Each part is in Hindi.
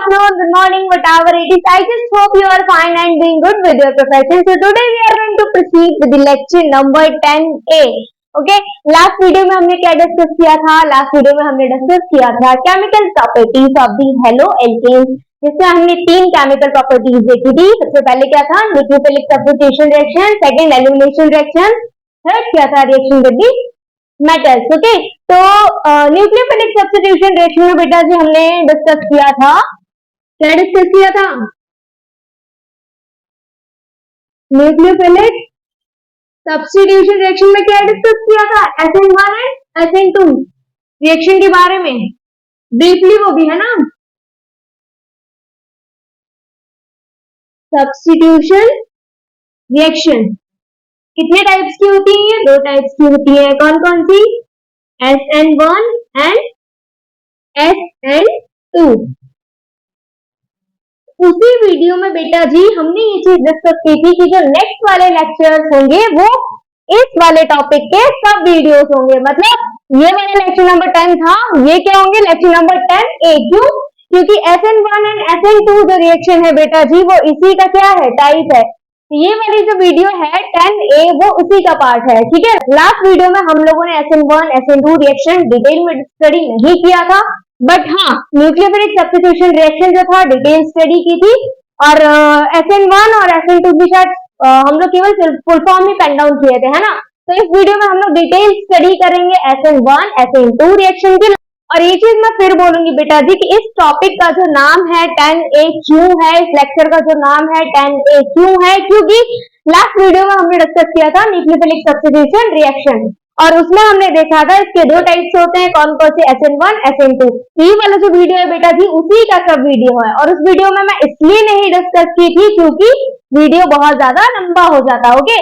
afternoon, good morning, whatever it is. I just hope you are fine and doing good with your profession. So today we are going to proceed with the lecture number 10A. Okay, last video में हमने क्या डिस्कस किया था? लास्ट वीडियो में हमने डिस्कस किया था chemical properties of the haloalkanes, जिसमें हमने तीन केमिकल प्रॉपर्टीज देखी थी. सबसे पहले क्या था? Nucleophilic substitution reaction, second elimination reaction, third क्या था? Reaction with the metals. Okay, तो न्यूक्लियोफिलिक सब्स्टिट्यूशन रिएक्शन में बेटा जी हमने डिस्कस किया था, क्या डिस्कस किया था? न्यूक्लियोफिलिक सब्स्टिट्यूशन रिएक्शन में क्या डिस्कस किया था? SN1 एंड SN2 रिएक्शन के बारे में ब्रीफली, वो भी है ना. सब्स्टिट्यूशन रिएक्शन कितने टाइप्स की होती है? दो टाइप्स की होती है. कौन कौन सी? SN1 and SN2. उसी वीडियो में बेटा जी हमने ये चीज डिस्कस की थी कि जो नेक्स्ट वाले लेक्चर्स होंगे वो इस वाले टॉपिक के सब वीडियोस होंगे. मतलब ये वाला लेक्चर नंबर 10 था, ये क्या होंगे? Lecture number 10A. क्यों? क्योंकि SN1 एंड SN2 जो रिएक्शन है बेटा जी वो इसी का क्या है? टाइप है. ये वाली जो वीडियो है 10A वो उसी का पार्ट है. ठीक है, लास्ट वीडियो में हम लोगों ने SN1 SN2 रिएक्शन डिटेल में स्टडी नहीं किया था, बट हाँ न्यूक्लियोफिलिक सब्स्टिट्यूशन रिएक्शन जो था डिटेल स्टडी की थी. और SN1 और SN2 की शायद हम लोग केवल फुल फॉर्म ही पेन डाउन किए थे, है ना. तो इस वीडियो में हम लोग डिटेल स्टडी करेंगे SN1 SN2 रिएक्शन की. और ये चीज मैं फिर बोलूंगी बेटा जी कि इस टॉपिक का जो नाम है 10A क्यों है, इस लेक्चर का जो नाम है 10A क्यों है? क्योंकि लास्ट वीडियो में हमने डिस्कस किया था न्यूक्लियोफिलिक सब्स्टिट्यूशन रिएक्शन, और उसमें हमने देखा था इसके दो टाइप्स होते हैं. कौन कौन से? SN1 SN2. ये वाला जो वीडियो है बेटा जी उसी का सब वीडियो है, और उस वीडियो में मैं इसलिए नहीं डिस्कस की थी क्योंकि वीडियो बहुत ज्यादा लंबा हो जाता. Okay,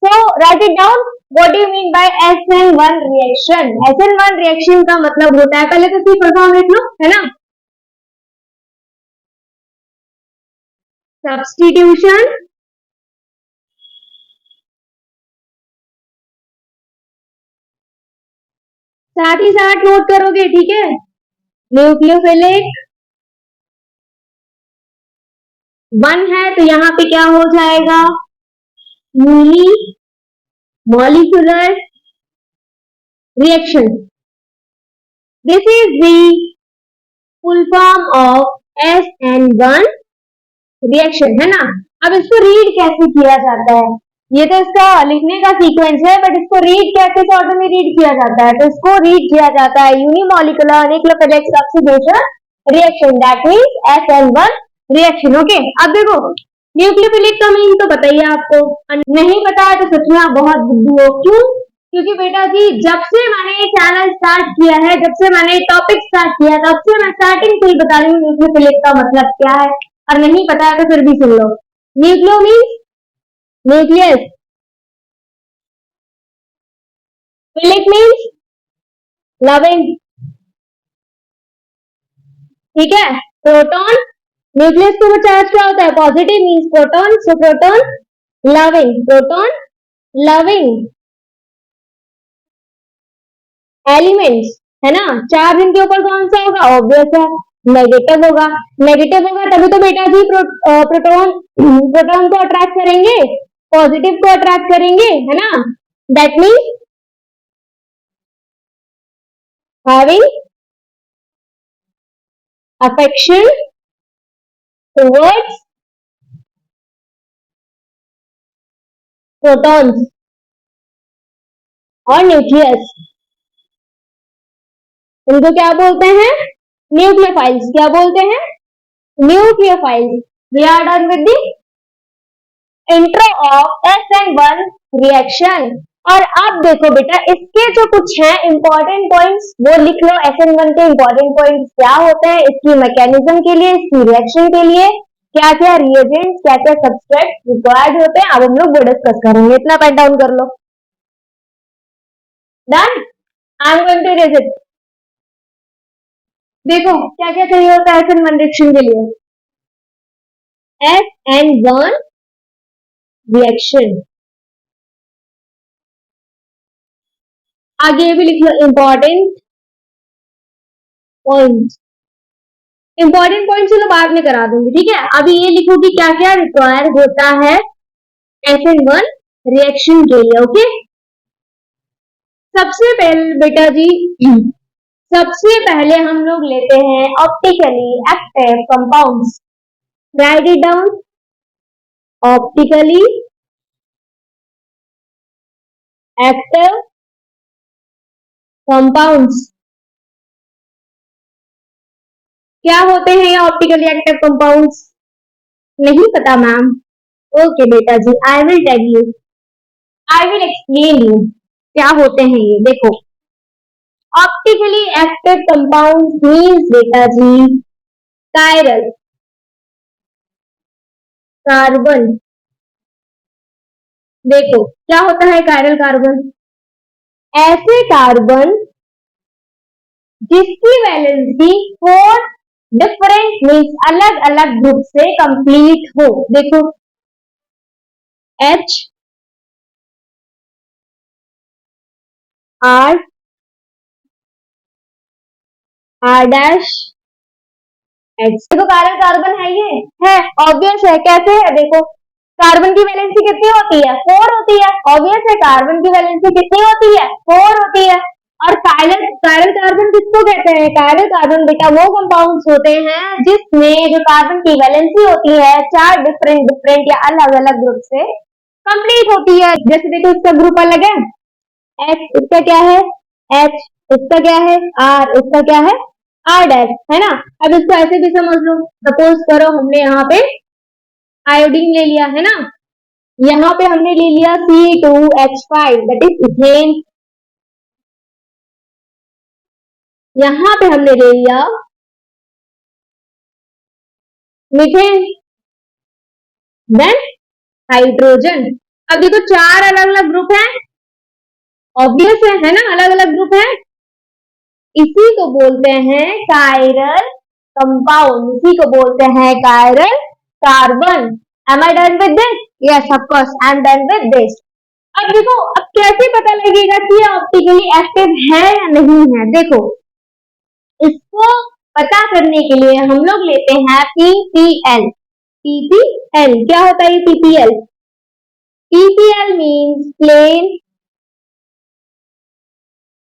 so write it down. What do you mean by SN1 reaction? SN1 reaction का मतलब होता है, पहले तो इसकी फुल फॉर्म लिख लो, है ना. सब्स्टिट्यूशन साथ ही साथ नोट करोगे, ठीक है. न्यूक्लियोफिलिक 1 है तो यहाँ पे क्या हो जाएगा? Unimolecular reaction. This is the full form of SN1 reaction, है ना. अब इसको रीड कैसे किया जाता है? ये तो इसका लिखने का सीक्वेंस है, बट इसको रीड कैसे ऑर्डर में रीड किया जाता है? तो इसको रीड किया जाता है unimolecular nucleophilic substitution reaction, that means SN1 reaction. Okay, अब देखो न्यूक्लियोफिलिक का मीन तो बताइए आपको, नहीं पता है तो सच में आप बहुत बुद्धू हो. क्यों? क्योंकि बेटा जी जब से मैंने ये चैनल स्टार्ट किया है, जब से मैंने टॉपिक स्टार्ट किया, तब से मैं स्टार्टिंग से ही बता रही हूँ न्यूक्लियोफिलिक का मतलब क्या है. और नहीं पता है तो फिर भी सुन लो. Nucleo means nucleus, philic means loving, ठीक है. प्रोटॉन, न्यूक्लियस को चार्ज क्या होता है? Positive, means proton. So proton loving, proton loving elements, है ना. चार्ज इनके ऊपर कौन सा होगा? ऑब्वियस है, नेगेटिव होगा. नेगेटिव होगा तभी तो बेटा जी प्रोटॉन प्रोटॉन को अट्रैक्ट करेंगे, पॉजिटिव को अट्रैक्ट करेंगे, है ना. That means having affection towards protons और न्यूक्लियस. इनको क्या बोलते हैं? न्यूक्लियोफाइल्स. क्या बोलते हैं? Nucleophiles. We are done with the intro of SN1 reaction. और अब देखो बेटा इसके जो कुछ है इंपॉर्टेंट पॉइंट्स वो लिख लो. SN1 के इंपॉर्टेंट पॉइंट्स क्या होते हैं, इसकी मैकेनिज्म के लिए, इसकी रिएक्शन के लिए क्या क्या रिएजेंट्स, क्या क्या सब्सट्रेट रिक्वायर्ड होते हैं, अब हम लोग वो डिस्कस करेंगे. इतना पेन डाउन कर लो. Done. I am going to erase it. देखो क्या क्या चाहिए होता है SN1 रिएक्शन के लिए. SN1 रिएक्शन, आगे भी लिख लो इंपॉर्टेंट पॉइंट. इंपॉर्टेंट पॉइंट चलो बाद में करा दूंगी, ठीक है। अभी ये लिखो कि क्या क्या रिक्वायर होता है SN1 रिएक्शन के लिए। ओके, सबसे पहले बेटा जी सबसे पहले हम लोग लेते हैं optically active compounds. Right it down, optically active compounds. क्या होते हैं ये ऑप्टिकली एक्टिव कंपाउंड्स? नहीं पता मैम? ओके बेटा जी, I will tell you, I will explain you क्या होते हैं ये। देखो, ऑप्टिकली एक्टिव कंपाउंड्स मीन्स बेटा जी कायरल कार्बन। देखो क्या होता है कायरल कार्बन? ऐसे कार्बन जिसकी वैलेंसी 4 डिफरेंट मीन्स अलग अलग ग्रुप से कंप्लीट हो। देखो, H, R, R dash, H। देखो कायरल कार्बन है, ये है ऑब्वियस है। कैसे है? देखो, कार्बन की वैलेंसी कितनी होती है? 4 होती है। ऑब्वियस है, कार्बन की वैलेंसी कितनी होती है? 4 होती है। और कायरल कायरल कार्बन किसको कहते हैं? कायरल कार्बन बेटा वो कंपाउंड्स होते हैं जिसमें जो कार्बन की वैलेंसी होती है 4 डिफरेंट डिफरेंट या अलग अलग ग्रुप से कंप्लीट होती है। जैसे देखो, इसका ग्रुप अलग है, X, इसका क्या है? H, इसका क्या है? R, इसका क्या है? R डैश, है ना। अब इसको ऐसे भी समझ लो, सपोज करो हमने यहाँ पे आयोडीन ले लिया, है ना। यहाँ पे हमने ले लिया C2H5 दैट इज इथेन। यहाँ पे हमने ले लिया मीथेन, देन हाइड्रोजन। अब देखो 4 अलग अलग ग्रुप हैं, ऑब्वियस है ना, अलग अलग ग्रुप है। इसी को बोलते हैं कायरल कंपाउंड, इसी को बोलते हैं chiral carbon. Am I done with this? Yes of course I am done with this. अब देखो, अब कैसे पता लगेगा कि ये ऑप्टिकली एक्टिव है या नहीं है? देखो, इसको पता करने के लिए हम लोग लेते हैं PPL। PPL क्या होता है? PPL, PPL means plane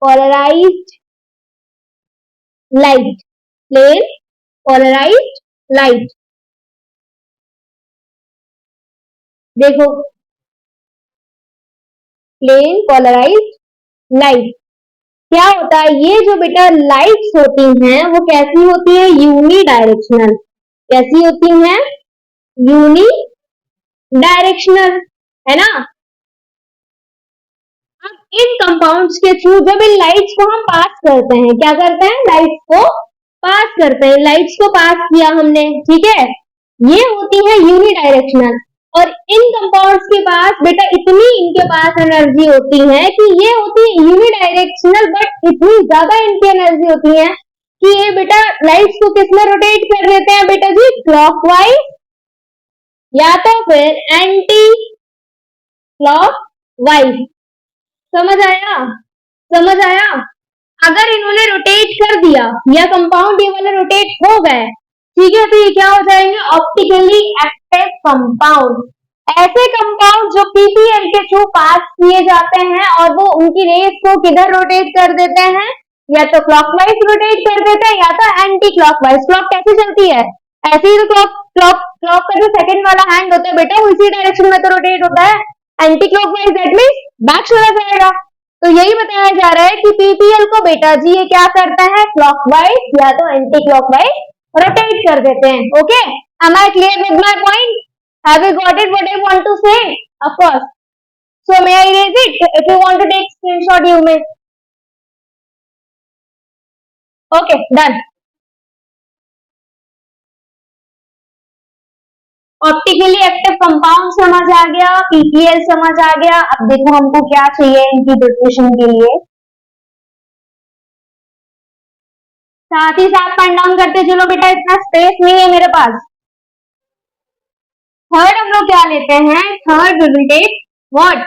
polarised light. Plane polarised light. देखो, प्लेन पोलराइज्ड लाइट क्या होता है? ये जो बेटा लाइट्स होती हैं वो कैसी होती है? Unidirectional. कैसी होती हैं? यूनी डायरेक्शनल, है ना। अब इन कंपाउंड्स के थ्रू जब इन लाइट्स को हम पास करते हैं, क्या करते हैं? लाइट्स को पास करते हैं। लाइट्स को पास किया हमने, ठीक है, ये होती है यूनी डायरेक्शनल। और इन कंपाउंड्स के पास बेटा इतनी इनके पास एनर्जी होती है कि ये होती है यूनी डायरेक्शनल, बट इतनी ज्यादा इनकी एनर्जी होती है कि ये बेटा लाइट्स को किस में रोटेट कर देते हैं बेटा जी? क्लॉकवाइज या तो फिर एंटी क्लॉकवाइज। समझ आया? समझ आया? अगर इन्होंने रोटेट कर दिया या कंपाउंड ये वाले रोटेट हो गए, ठीक है, तो ये क्या हो जाएंगे? Optically active compound. ऐसे कंपाउंड जो पीपीएल के थ्रू पास किए जाते हैं और वो उनकी रेस को किधर रोटेट कर देते हैं? या तो क्लॉकवाइज रोटेट कर देते हैं या तो एंटी क्लॉकवाइज। क्लॉक कैसे चलती है? ऐसे ही तो क्लॉक क्लॉक क्लॉक का जो सेकंड वाला हैंड होता है बेटा वो इसी डायरेक्शन में तो रोटेट होता है। Anti clockwise that means back चला जाएगा। तो यही बताया जा रहा है कि पीपीएल को बेटा जी ये क्या करता है? क्लॉकवाइज या तो एंटी क्लॉकवाइज रोटेट कर देते हैं। Okay, am I clear with my point? Have you got it what I want to say? Of course. So may I erase it? If you want to take screenshot you may. Okay, done. Optically active compound समझ आ गया, पीपीएल समझ आ गया। अब देखो हमको क्या चाहिए इनकी डिस्कशन के लिए। साथ ही साथ पेन डाउन करते चलो बेटा, इतना स्पेस नहीं है मेरे पास। थर्ड हम लोग क्या लेते हैं? Third we will take what?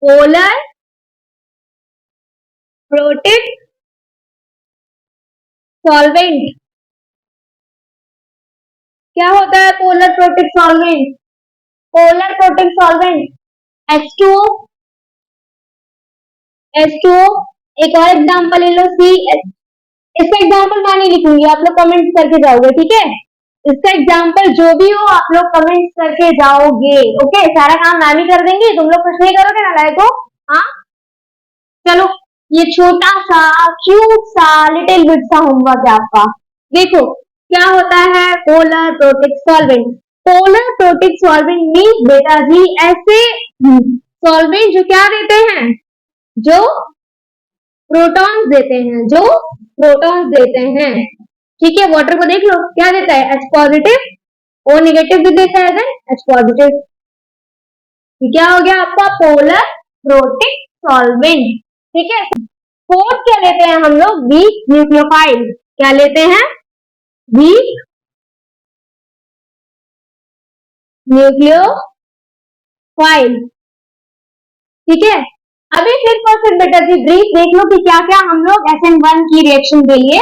Polar protic solvent. क्या होता है polar protic solvent? Polar protic solvent H2O, H2O। एक और एग्जांपल ले लो CH। इसका एग्जांपल मैं नहीं लिखूंगी, आप लोग कमेंट्स करके जाओगे, ठीक है। इसका एग्जांपल जो भी हो आप लोग कमेंट्स करके जाओगे, ओके। सारा काम मैं भी कर देंगी, तुम लोग कुछ नहीं करोगे ना, लाइक हो। हाँ चलो, ये छोटा सा क्यूट सा लिटिल बिट सा होमवर्क है आपका। देखो क्या होता है polar protic solvent. Polar protic solvent means बेटा जी ऐसे सॉल्वेंट जो क्या देते हैं, जो प्रोटॉन्स देते हैं, जो प्रोटॉन्स देते हैं, ठीक है। वाटर को देख लो क्या देता है, H पॉजिटिव, O नेगेटिव भी देता है, देन H पॉजिटिव। क्या हो गया आपका पोलर प्रोटिक सॉल्वेंट, ठीक है। फोर्थ क्या लेते हैं हम लोग, वीक न्यूक्लियोफाइल। क्या लेते हैं, वीक न्यूक्लियोफाइल, ठीक है। अभी फिर बेटा जी ब्रीफ देख लो कि क्या क्या हम लोग SN1 की रिएक्शन के लिए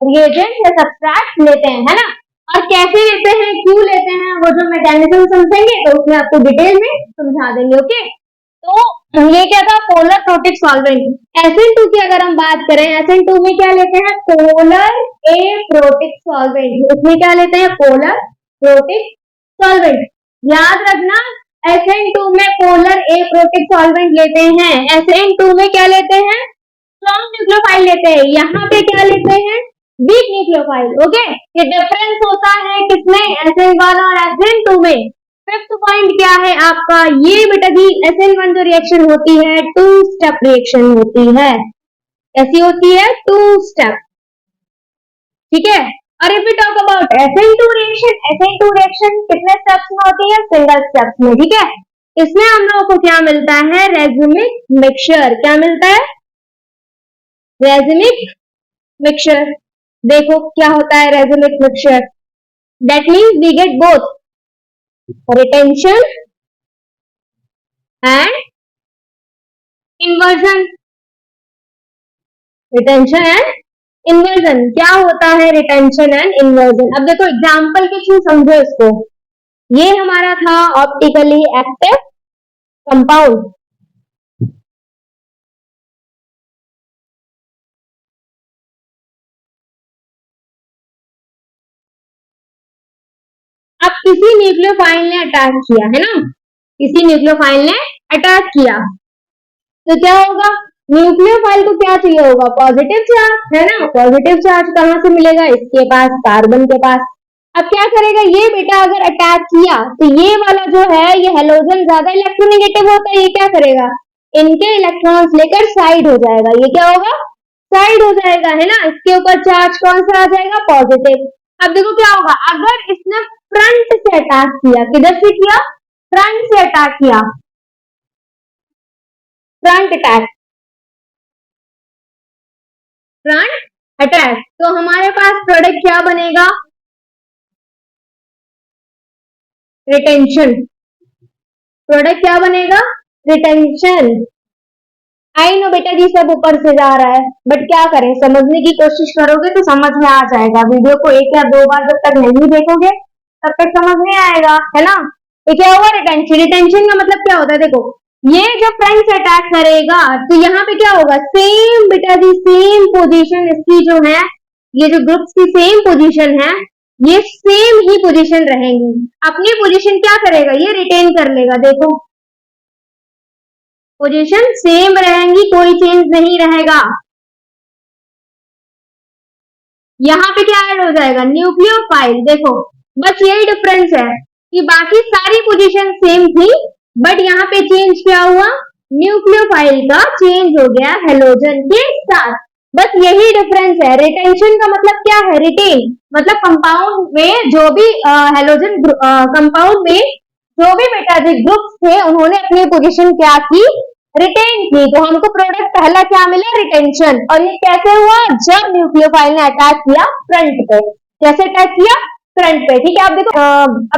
रिएजेंट या सब्सट्रैक्ट लेते हैं, है ना। और कैसे लेते हैं, क्यों लेते हैं, वो जो मैकेनिज्म समझेंगे तो उसमें आपको डिटेल में समझा देंगे, ओके। तो ये क्या था पोलर प्रोटिक सॉल्वेंट। SN2 की अगर हम बात करें, SN2 में क्या लेते हैं, पोलर ए प्रोटिक सॉल्वेंट। इसमें क्या लेते हैं, पोलर प्रोटिक सॉल्वेंट। याद रखना SN2 में पोलर ए प्रोटिक सॉल्वेंट लेते हैं। SN2 में क्या लेते हैं, स्ट्रॉन्ग न्यूक्लियोफाइल लेते हैं। यहाँ पे क्या लेते हैं, वीक न्यूक्लियोफाइल, ओके। ये डिफरेंस होता है किसमें, SN1 और SN2 में। फिफ्थ पॉइंट क्या है आपका, ये बेटा जी SN1 जो रिएक्शन होती है टू स्टेप रिएक्शन होती है। कैसी होती है, टू स्टेप, ठीक है। और if we talk about SN2 reaction, SN2 reaction कितने स्टेप्स में होती है, सिंगल स्टेप्स में, ठीक है। इसमें हम लोगों को क्या मिलता है, रेजिमिक मिक्सचर। क्या मिलता है, रेजिमिक मिक्सचर। देखो क्या होता है racemic mixture, that means we get both retention and inversion. Retention and inversion, क्या होता है रिटेंशन एंड इन्वर्जन। अब देखो एग्जाम्पल के थ्रू समझो इसको। ये हमारा था ऑप्टिकली एक्टिव कंपाउंड, अब किसी न्यूक्लियोफाइल ने अटैक किया, है ना, किसी न्यूक्लियोफाइल ने अटैक किया तो क्या होगा, न्यूक्लियोफाइल को क्या चाहिए होगा, पॉजिटिव चार्ज, है ना। पॉजिटिव चार्ज कहां से मिलेगा, इसके पास, कार्बन के पास। अब क्या करेगा ये बेटा, अगर अटैक किया तो ये वाला जो है, ये हेलोजन ज्यादा इलेक्ट्रोनेगेटिव होता है, ये क्या करेगा, इनके इलेक्ट्रॉन्स लेकर साइड हो जाएगा। ये क्या होगा, साइड हो जाएगा, है ना। इसके ऊपर चार्ज कौन सा आ जाएगा, पॉजिटिव। अब देखो क्या होगा, अगर इसने फ्रंट से अटैक किया, किधर से किया, फ्रंट से अटैक किया, फ्रंट अटैक, फ्रंट अटैक, तो हमारे पास प्रोडक्ट क्या बनेगा, रिटेंशन। प्रोडक्ट क्या बनेगा, रिटेंशन। आई नो बेटा जी सब ऊपर से जा रहा है, बट क्या करें, समझने की कोशिश करोगे तो समझ में आ जाएगा। वीडियो को एक या दो बार जब तक नहीं देखोगे तब तक समझ नहीं आएगा, है ना। तो क्या हुआ, रिटेंशन। रिटेंशन का मतलब क्या होता है, देखो ये जब फ्रंट से अटैक करेगा तो यहाँ पे क्या होगा, सेम बेटा जी सेम पोजीशन इसकी जो है, ये जो ग्रुप्स की सेम पोजीशन है, ये सेम ही पोजीशन रहेंगी। अपनी पोजीशन क्या करेगा, ये रिटेन कर लेगा। देखो पोजीशन सेम रहेंगी, कोई चेंज नहीं रहेगा। यहाँ पे क्या ऐड हो जाएगा, न्यूक्लियोफाइल। देखो बस यही डिफरेंस है कि बाकी सारी पोजीशन सेम थी, बट यहाँ पे चेंज क्या हुआ, न्यूक्लियोफाइल का चेंज हो गया हेलोजन के साथ। बस यही डिफरेंस है। रिटेंशन का मतलब क्या है, रिटेन मतलब कंपाउंड में जो भी हेलोजन कंपाउंड में जो भी बेटा जी ग्रुप्स थे उन्होंने अपनी पोजीशन क्या की, रिटेन की। तो हमको प्रोडक्ट पहला क्या मिला, रिटेंशन। और ये कैसे हुआ, जब न्यूक्लियोफाइल ने अटैक किया फ्रंट पे। कैसे अटैक किया, फ्रंट पे, ठीक है। अब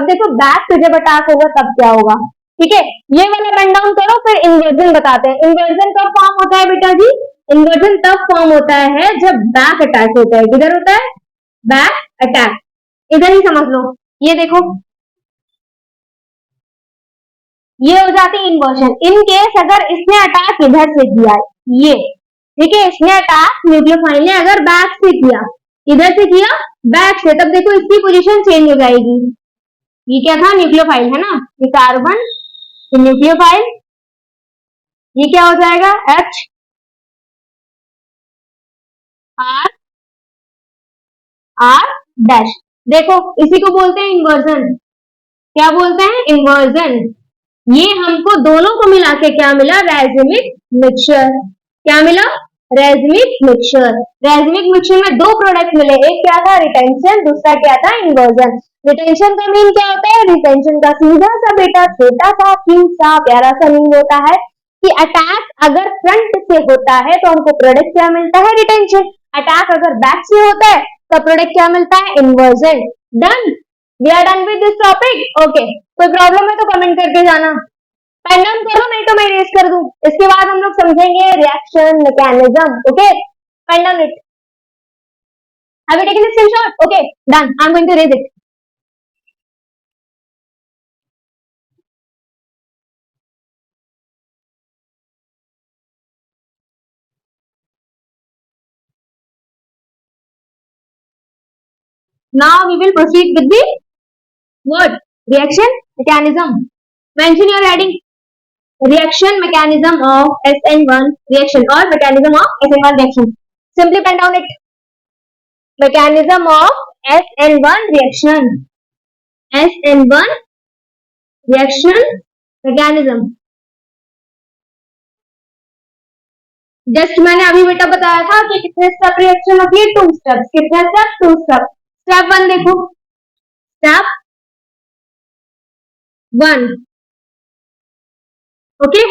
देखो बैक पे जब अटैक होगा तब क्या होगा, ठीक है। ये वाला रन डाउन करो, फिर इन्वर्जन बताते हैं। इन्वर्जन कब फॉर्म होता है बेटा जी, इन्वर्जन तब फॉर्म होता है जब बैक अटैक होता है। किधर होता है, बैक अटैक, इधर ही समझ लो। ये देखो, ये हो जाती है इन्वर्जन। इन केस अगर इसने अटैक इधर से किया, ये ठीक है, इसने अटैक न्यूक्लियोफाइल ने अगर बैक से किया, इधर से किया बैक से, तब देखो इसकी पोजीशन चेंज हो जाएगी। ये क्या था, न्यूक्लियोफाइल है ना, ये कार्बन, ये न्यूक्लियोफाइल, ये क्या हो जाएगा, H R R डैश। देखो इसी को बोलते हैं इन्वर्जन। क्या बोलते हैं, इन्वर्जन। ये हमको दोनों को मिला के क्या मिला, रेजिमिक मिक्सचर। क्या मिला, रेजिमिक मिक्सचर। रेजिमिक मिक्सचर में दो प्रोडक्ट मिले, एक क्या था, रिटेंशन, दूसरा क्या था, इन्वर्जन। रिटेंशन का मीन क्या होता है, रिटेंशन का सीधा सा बेटा छोटा सा क्यूट सा प्यारा सा मीन होता है कि अटैक अगर फ्रंट से होता है तो हमको प्रोडक्ट क्या मिलता है, रिटेंशन। अटैक अगर बैक से होता है तो प्रोडक्ट क्या मिलता है, inversion. Done, we are done with this topic. Okay, कोई प्रॉब्लम है तो कमेंट करके जाना। पेन डाउन करो, नहीं तो मैं रेस कर दूं। इसके बाद हम लोग समझेंगे reaction mechanism. Okay, pen down it. Have you taken screenshot? Okay, done, I am going to raise it. Now we will proceed with the what? Reaction mechanism. Mention your heading. Reaction mechanism of SN1 reaction or mechanism of SN1 reaction. Simply pen down it. Mechanism of SN1 reaction. SN1 reaction mechanism. Just मैंने अभी बेटा बताया था कि कितने स्टेप रिएक्शन होती है, 2 स्टेप्स। कितने स्टेप, 2 स्टेप। स्टेप 1 देखो, स्टेप 1। ओके,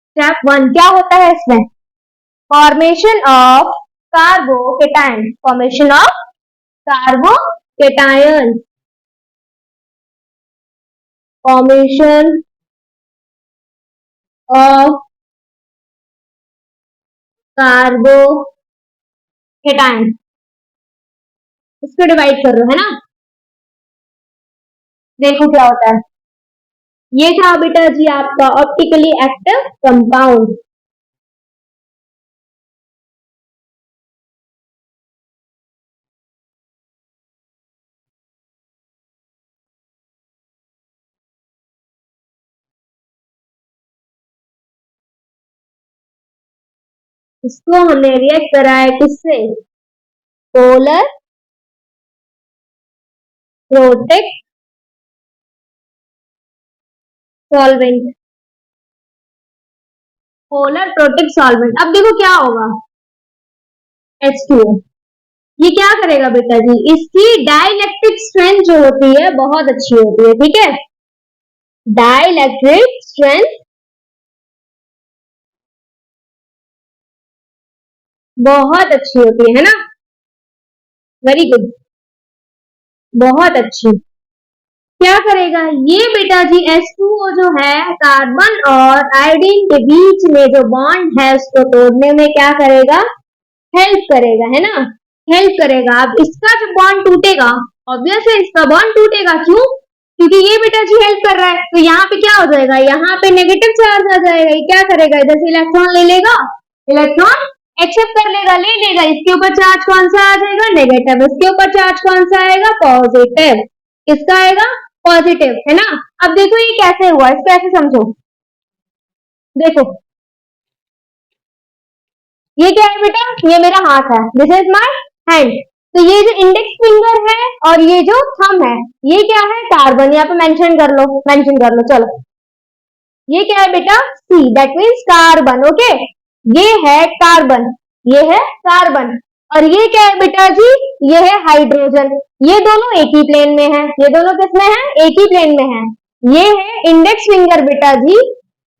स्टेप 1 क्या होता है इसमें, formation of carbocation. Formation of carbocation. Formation of carbocation, इसको डिवाइड कर लो, है ना। देखो क्या होता है, ये था बेटा जी आपका ऑप्टिकली एक्टिव कंपाउंड। इसको हमने रिएक्ट करा है किससे, polar protic solvent. Polar protic solvent. अब देखो क्या होगा, H2O। ये क्या करेगा बेटा जी, इसकी डाइलेक्ट्रिक स्ट्रेंथ जो होती है बहुत अच्छी होती है, ठीक है। डाइलेक्ट्रिक स्ट्रेंथ बहुत अच्छी होती है ना, वेरी गुड, बहुत अच्छी। क्या करेगा ये बेटा जी, H2O जो है कार्बन और आयोडीन के बीच में जो बॉन्ड है उसको तोड़ने में क्या करेगा, हेल्प करेगा, है ना, हेल्प करेगा। अब इसका जो बॉन्ड टूटेगा, ऑब्वियस है इसका बॉन्ड टूटेगा, क्यों, क्योंकि ये बेटा जी हेल्प कर रहा है। तो यहाँ पे क्या हो जाएगा, यहाँ पे नेगेटिव चार्ज आ जाएगा। ये क्या करेगा, इधर से इलेक्ट्रॉन ले लेगा, इलेक्ट्रॉन एक्सेप्ट कर लेगा, ले लेगा। इसके ऊपर चार्ज कौन सा आ जाएगा, नेगेटिव। इसके ऊपर चार्ज कौन सा आएगा, पॉजिटिव। किसका आएगा, पॉजिटिव, है ना। अब देखो ये कैसे हुआ, इसको ऐसे समझो। देखो ये क्या है बेटा, ये मेरा हाथ है, दिस इज माय हैंड। तो ये जो इंडेक्स फिंगर है और ये जो थंब है, ये क्या है, कार्बन। यहाँ पे मेंशन कर लो, मेंशन कर लो, चलो। ये क्या है बेटा, C, that means carbon. Okay, ये है कार्बन, ये है कार्बन। और ये क्या है बेटा जी, ये है हाइड्रोजन। ये दोनों एक ही प्लेन में है, ये दोनों किसमें है, एक ही प्लेन में है। ये है इंडेक्स फिंगर बेटा जी,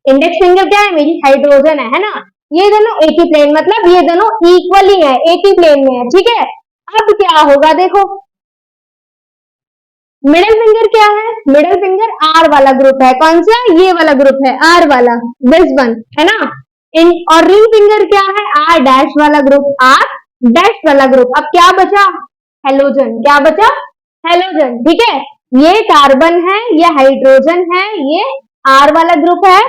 इंडेक्स फिंगर क्या है, मेरी हाइड्रोजन है ना। ये दोनों एक ही प्लेन, मतलब ये दोनों इक्वली है, एक ही प्लेन में है, ठीक है। अब क्या होगा देखो, मिडिल फिंगर क्या है, मिडिल फिंगर आर वाला ग्रुप है। कौन सा, ये वाला ग्रुप है, आर वाला, दिस वन, है ना। और रिंग फिंगर क्या है, आर डैश वाला ग्रुप, आर डैश वाला ग्रुप। अब क्या बचा, हेलोजन। क्या बचा, हेलोजन, ठीक है। ये कार्बन है, ये हाइड्रोजन है, ये आर वाला ग्रुप है,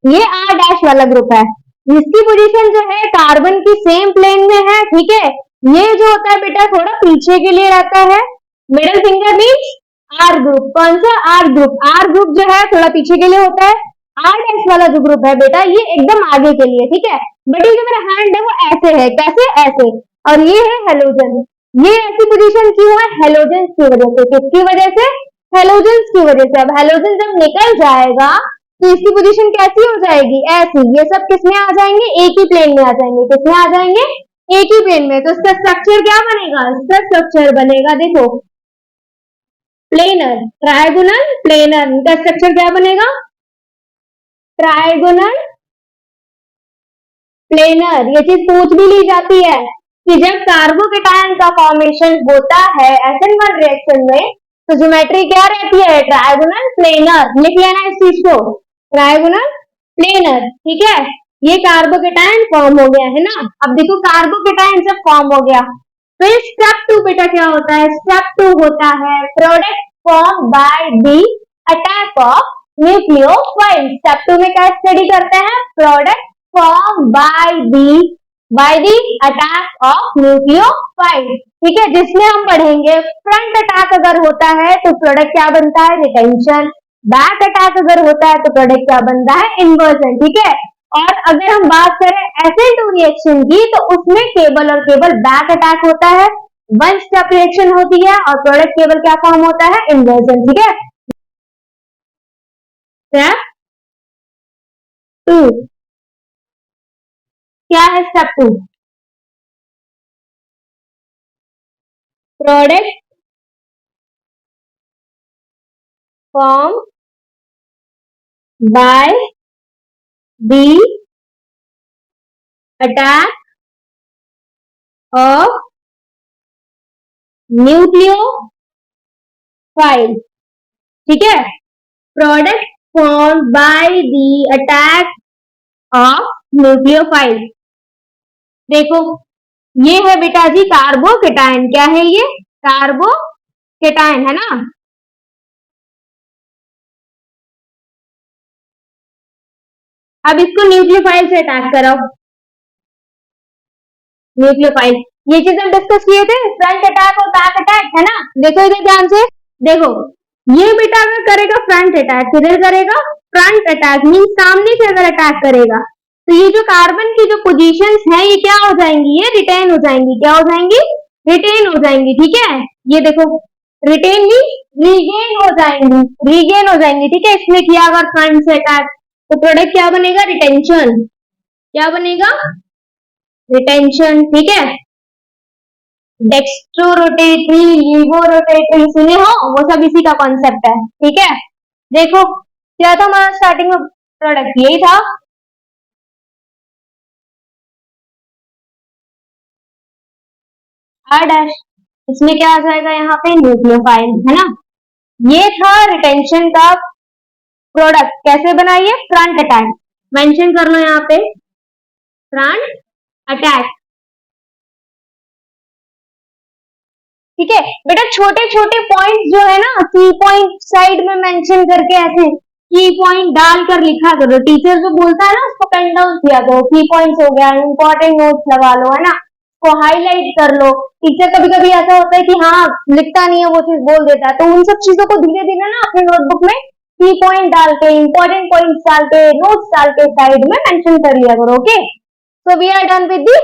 ये आर डैश वाला ग्रुप है। इसकी पोजीशन जो है कार्बन की सेम प्लेन में है, ठीक है। ये जो होता है बेटा थोड़ा पीछे के लिए रहता है। Middle finger means R group. कौन सा? Are group. आर ग्रुप जो है थोड़ा पीछे के लिए होता है। आर डैश वाला जो ग्रुप है बेटा ये एकदम आगे के लिए, ठीक है। बट ये जो मेरा हैंड है वो ऐसे है, कैसे? ऐसे। और ये है हेलोजन। ये ऐसी पोजीशन क्यों है? हेलोजन की वजह से। किसकी वजह से? हेलोजन की वजह से। अब हेलोजन जब निकल जाएगा तो इसकी पोजीशन कैसी हो जाएगी? ऐसी। ये सब किसमें आ जाएंगे? एक ही प्लेन में आ जाएंगे। किसमें आ जाएंगे? एक ही प्लेन में। तो इसका स्ट्रक्चर क्या बनेगा? इसका स्ट्रक्चर बनेगा, देखो, प्लेनर, ट्रायगोनल प्लेनर। इनका स्ट्रक्चर क्या बनेगा? Trigonal planar. ये चीज पूछ भी ली जाती है कि जब कार्बोकेटायन का फॉर्मेशन होता है SN1 रिएक्शन में तो ज्योमेट्री क्या रहती है? Trigonal planar. लिख लेना इस चीज को, ट्रायगोनल प्लेनर, ठीक है। ये कार्बोकेटायन फॉर्म हो गया है ना। अब देखो कार्बोकेटायन जब फॉर्म हो गया फिर स्टेप 2 बेटा क्या होता है? स्टेप 2 होता है product form by the attack of nucleophile. Step 2 में क्या स्टडी करते हैं? Product form by the attack of nucleophile, ठीक है। जिसमें हम पढ़ेंगे फ्रंट अटैक अगर होता है तो प्रोडक्ट क्या बनता है? रिटेंशन। बैक अटैक अगर होता है तो प्रोडक्ट क्या बनता है? इन्वर्जन, ठीक है। और अगर हम बात करें SN2 रिएक्शन की तो उसमें केवल और केवल बैक अटैक होता है, वन स्टेप रिएक्शन होती है और प्रोडक्ट केवल क्या फॉर्म होता है? इन्वर्जन, ठीक है। स्टेप 2 क्या है? Step 2 product form by the attack of nucleophile, ठीक है। Product form by the attack of nucleophile. देखो ये है बेटा जी कार्बोकेटायन। क्या है ये? कार्बोकेटायन है ना। अब इसको न्यूक्लियोफाइल से अटैक कराओ। न्यूक्लियोफाइल, ये चीज हम डिस्कस किए थे, फ्रंट अटैक और बैक अटैक, है ना। देखो इधर ध्यान से, देखो ये बेटा अगर करेगा फ्रंट अटैक, किधर करेगा? फ्रंट अटैक मीन सामने से अगर अटैक करेगा तो ये जो कार्बन की जो पोजीशंस हैं ये क्या हो जाएंगी? ये रिटेन हो जाएंगी। क्या हो जाएंगी? रिटेन हो जाएंगी, ठीक है। ये देखो रिटेन मीन रीगेन हो जाएंगी, रीगेन हो जाएंगी, ठीक है। इसने किया अगर फ्रंट से अटैक तो प्रोडक्ट क्या बनेगा? रिटेंशन। क्या बनेगा? रिटेंशन, ठीक है। डेक्स्ट्रो रोटेटरी, लीवो रोटेटरी सुने हो, वो सब इसी का कॉन्सेप्ट है, ठीक है। देखो क्या था हमारा स्टार्टिंग में? प्रोडक्ट यही था। आर डैश, इसमें क्या आ जाएगा? यहाँ पे न्यूक्लियोफाइल, है ना। ये था रिटेंशन का प्रोडक्ट। कैसे बनाइए? Front attack. मेंशन कर लो यहाँ पे फ्रंट अटैक, ठीक है। बेटा छोटे छोटे पॉइंट्स जो है ना, की पॉइंट साइड में मेंशन करके ऐसे की पॉइंट डालकर लिखा करो। टीचर जो बोलता है ना उसको पेन डाउन किया करो। की पॉइंट्स हो गया, इंपॉर्टेंट नोट्स लगा लो, है ना, को हाईलाइट कर लो। टीचर कभी कभी ऐसा होता है कि हाँ लिखता नहीं है, वो चीज बोल देता है, तो उन सब चीजों को धीरे धीरे ना अपने नोटबुक में की पॉइंट डाल के, इंपॉर्टेंट पॉइंट्स डाल के, नोट्स डाल के साइड में मेंशन कर लिया करो। Okay, so we are done with the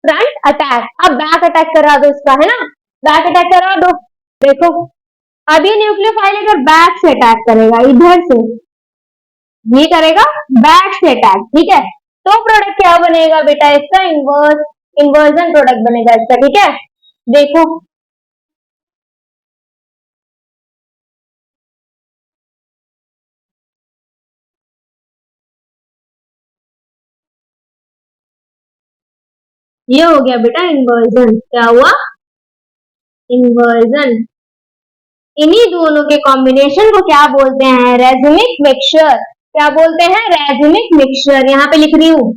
front attack. अब बैक अटैक करा दो इसका, है ना। बैक अटैक करा दो। देखो अब ये न्यूक्लियोफाइल अगर बैक से अटैक करेगा, इधर से ये करेगा बैक से अटैक, ठीक है। तो प्रोडक्ट क्या बनेगा बेटा? इसका इन्वर्जन प्रोडक्ट बनेगा इसका, ठीक है। देखो ये हो गया बेटा इन्वर्जन। क्या हुआ? इन्वर्जन। इन्हीं दोनों के कॉम्बिनेशन को क्या बोलते हैं? रेजिमिक मिक्सचर। क्या बोलते हैं? रेजिमिक मिक्सचर। यहाँ पे लिख रही हूँ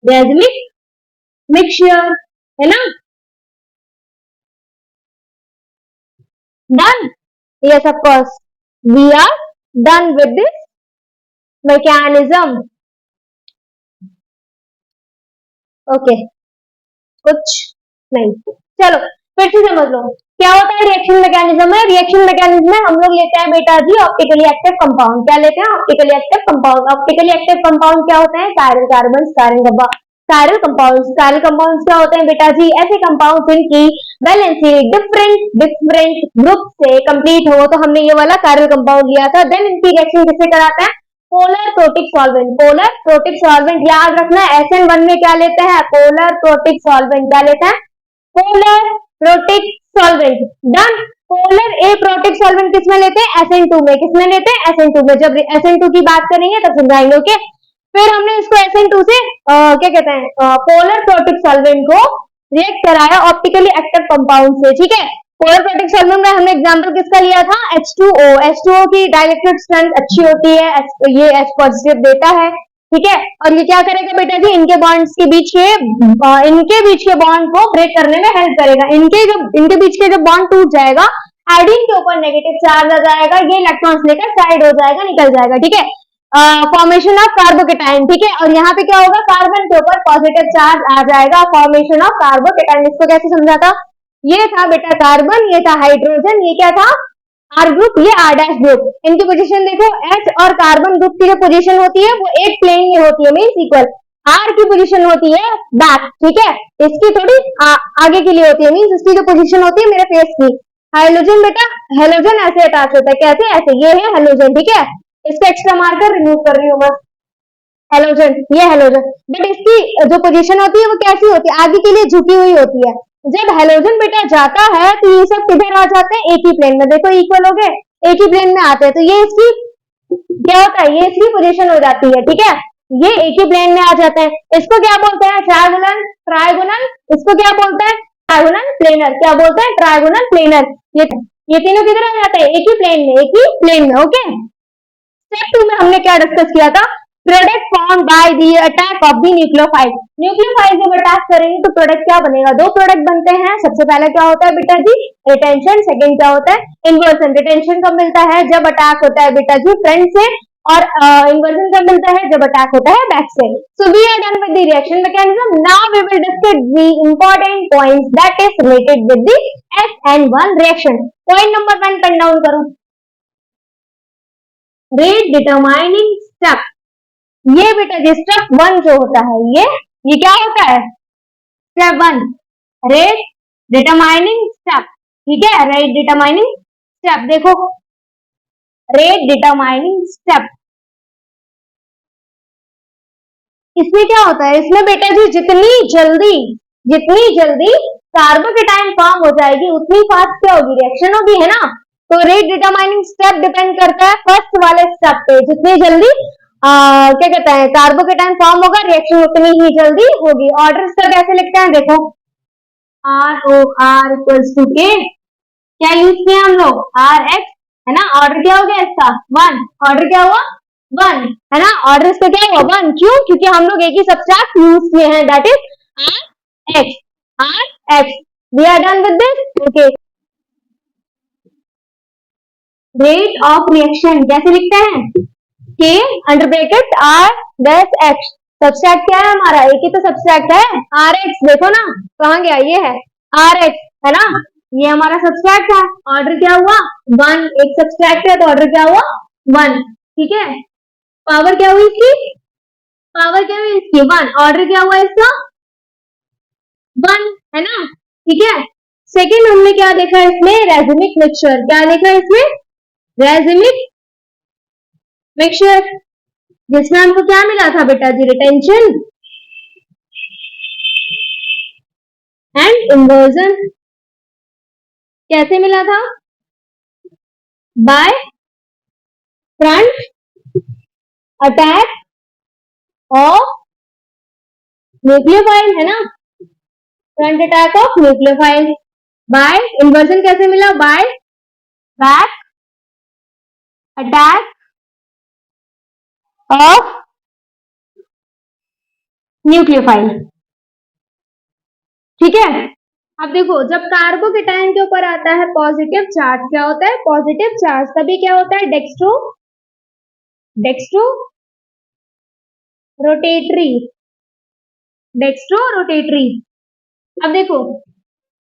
रेजिमिक मिक्सचर, है ना। Done? Yes, of course. We are done with this mechanism. Okay. कुछ नहीं, चलो फिर से समझ लो क्या होता है रिएक्शन मैकेनिज्म में। रिएक्शन मैकेनिज्म में हम लोग लेते हैं बेटा जी ऑप्टिकली एक्टिव कंपाउंड। क्या लेते हैं? Optically active compound. Optically active compound क्या होते हैं? Chiral carbon, chiral compounds. Chiral compounds क्या होते हैं बेटा जी? ऐसे कंपाउंड्स जिनकी वैलेंसी डिफरेंट डिफरेंट ग्रुप से कंप्लीट हो, तो हमने ये वाला कायरल कंपाउंड लिया था। देन इनकी रिएक्शन किससे कराते हैं? Polar protic solvent. Polar protic solvent याद रखना है। SN1 में क्या लेते हैं? Polar protic solvent. क्या लेते हैं? Polar protic solvent. Done. Polar aprotic solvent किसमें लेते हैं? SN2 में। किसमें लेते हैं? SN2 में। जब SN2 की बात करेंगे तब समझाएंगे। ओके, फिर हमने इसको SN2 से क्या कहते हैं पोलर प्रोटिक सॉल्वेंट को रिएक्ट कराया ऑप्टिकली एक्टिव कंपाउंड से। ठीक है, पोलर प्रोटिक सॉल्वेंट में हमने एग्जांपल किसका लिया था? H2O। H2O की डाइलेक्ट्रिक स्ट्रेंथ अच्छी होती है, ये H पॉजिटिव देता है। ठीक है, और ये क्या करेगा बेटा जी? इनके बॉन्ड्स के बीच के बॉन्ड को ब्रेक करने में हेल्प करेगा। इनके बीच के जब बॉन्ड टूट जाएगा, आयोडीन के ऊपर नेगेटिव चार्ज आ जाएगा, ये इलेक्ट्रॉन्स लेकर साइड हो जाएगा, निकल जाएगा। ठीक है, फॉर्मेशन ऑफ कार्बोकेटाइन। ठीक है, और यहाँ पे क्या होगा? कार्बन के ऊपर पॉजिटिव चार्ज आ जाएगा, फॉर्मेशन ऑफ कार्बोकेटाइन। इसको कैसे समझा था? ये था बेटा कार्बन, ये था हाइड्रोजन, ये क्या था? आर ग्रुप, ये आर डैश ग्रुप। इनकी पोजीशन देखो, H और कार्बन ग्रुप की जो पोजीशन होती है वो एक प्लेन में होती है, मींस इक्वल। आर की पोजीशन होती है बैक। ठीक है, इसकी थोड़ी आगे के लिए होती है, मींस इसकी जो पोजीशन होती है मेरे फेस की। हाइड्रोजन बेटा, हेलोजन ऐसे अटैच होता है, कैसे? ऐसे। ये है हेलोजन। ठीक है, इसका एक्स्ट्रा मार्कर रिमूव कर रही हूँ बस। हेलोजन, ये हेलोजन। बट इसकी जो पोजीशन होती है वो कैसी होती है? आगे के लिए झुकी हुई होती है। जब हेलोजन बेटा जाता है तो ये सब किधर आ जाते हैं? एक ही प्लेन में। देखो इक्वल हो गए, एक ही प्लेन में आते हैं, तो ये इसकी क्या होता है? ये इसकी पोजीशन हो जाती है। ठीक है, ये एक ही प्लेन में आ जाते हैं। इसको क्या बोलते हैं? Trigonal, trigonal. इसको क्या बोलते हैं? Trigonal planar. क्या बोलते हैं? Trigonal planar. ये तीनों किधर आ जाते हैं? एक ही प्लेन में, एक ही प्लेन में। ओके, स्टेप 2 में हमने क्या डिस्कस किया था? Product form by the attack of the nucleophile. Nucleophile जब अटैक करेंगे तो प्रोडक्ट क्या बनेगा? दो प्रोडक्ट बनते हैं। सबसे पहले क्या होता है बेटा जी? रिटेंशन। सेकंड क्या होता है? इन्वर्जन। रिटेंशन कब मिलता है? जब अटैक होता है बेटा जी फ्रंट से, और इन्वर्जन कब मिलता है? जब अटैक होता है बैक से। So we are done with the reaction mechanism. Now we will discuss the important points that is related with the SN1 reaction. Point number 1 pen down करो। Rate determining step. ये बेटा जी स्टेप 1 जो होता है, ये क्या होता है? Step 1 rate determining step. ठीक है, रेट डिटरमाइनिंग स्टेप। देखो, रेट डिटरमाइनिंग स्टेप, इसमें क्या होता है? इसमें बेटा जी जितनी जल्दी कार्बोकेटाइन फॉर्म हो जाएगी उतनी फास्ट क्या होगी? रिएक्शन होगी, है ना? तो रेट डिटरमाइनिंग स्टेप डिपेंड करता है फर्स्ट वाले स्टेप पे। जितनी जल्दी क्या कहते हैं कार्बोकेटाइन फॉर्म होगा, रिएक्शन उतनी ही जल्दी होगी। ऑर्डर इसका कैसे लिखते हैं? देखो, ROR इक्वल्स टू के, क्या यूज किया हम लोग? RX, है ना? ऑर्डर क्या हो गया इसका? 1। ऑर्डर क्या हुआ? 1, है ना? ऑर्डर इसका क्या हुआ? 1। क्यों? क्योंकि हम लोग एक ही सब्सट्रैक्ट यूज किए हैं, that is RX। RX, we are done with this. Okay, rate of reaction कैसे लिखते हैं? K under bracket R dash X। Substrate क्या है हमारा? एक ही तो सब्सट्रैक्ट है, RX। देखो ना कहाँ गया? ये है RX, है ना? ये हमारा सब्सट्रैक्ट है। ऑर्डर क्या हुआ? 1। एक सब्सट्रैक्ट है तो ऑर्डर क्या हुआ? 1। ठीक है, पावर क्या हुई इसकी? पावर क्या हुई इसकी? 1। ऑर्डर क्या हुआ इसका? 1, है ना? ठीक है, सेकेंड हमने क्या देखा इसमें? रेजिमिक मिक्सचर। क्या देखा इसमें? रेजिमिक मिक्सचर, जिसमें हमको क्या मिला था बेटा जी? Retention and inversion. कैसे मिला था? By front attack of nucleophile, है ना? Front attack of nucleophile. By inversion कैसे मिला? By back attack of nucleophile. ठीक है, अब देखो, जब कार्बोकेटाइन के ऊपर आता है पॉजिटिव चार्ज, क्या होता है? पॉजिटिव चार्ज, तभी क्या होता है? Dextro dextro rotatory dextro rotatory. अब देखो,